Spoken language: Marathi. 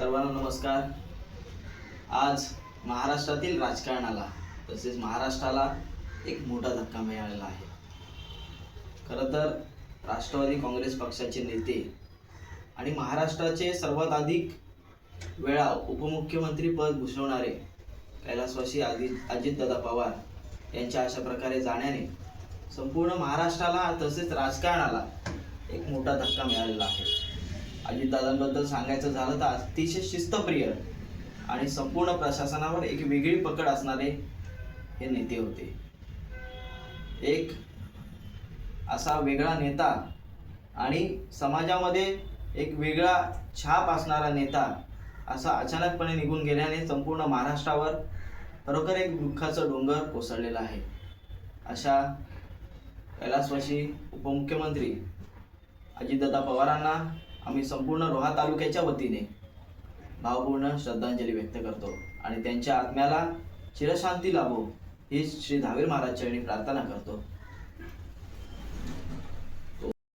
सर्वांना नमस्कार। आज महाराष्ट्रातील राजकारणाला तसेच महाराष्ट्राला एक मोठा धक्का मिळालेला आहे। खरं तर राष्ट्रवादी काँग्रेस पक्षाचे नेते आणि महाराष्ट्राचे सर्वात अधिक वेळा उपमुख्यमंत्री पद भूषवणारे कैलासवासी अजितदादा पवार यांच्या अशा प्रकारे जाण्याने संपूर्ण महाराष्ट्राला तसेच राजकारणाला एक मोठा धक्का मिळालेला आहे। अजितदादांबद्दल सांगायचं झालं तर अतिशय शिस्तप्रिय आणि संपूर्ण प्रशासनावर एक वेगळी पकड असणारे हे नेते होते। एक असा वेगळा नेता आणि समाजामध्ये एक वेगळा छाप असणारा नेता असा अचानकपणे निघून गेल्याने संपूर्ण महाराष्ट्रावर खरोखर एक दुःखाचा डोंगर कोसळलेला आहे। अशा कैलासवासी उपमुख्यमंत्री अजितदादा पवारांना आम्ही संपूर्ण रोहा तालुक्याच्या वतीने भावपूर्ण श्रद्धांजली व्यक्त करतो आणि त्यांच्या आत्म्याला चिरशांती लाभो ही श्री धावीर महाराज चरणी प्रार्थना करतो।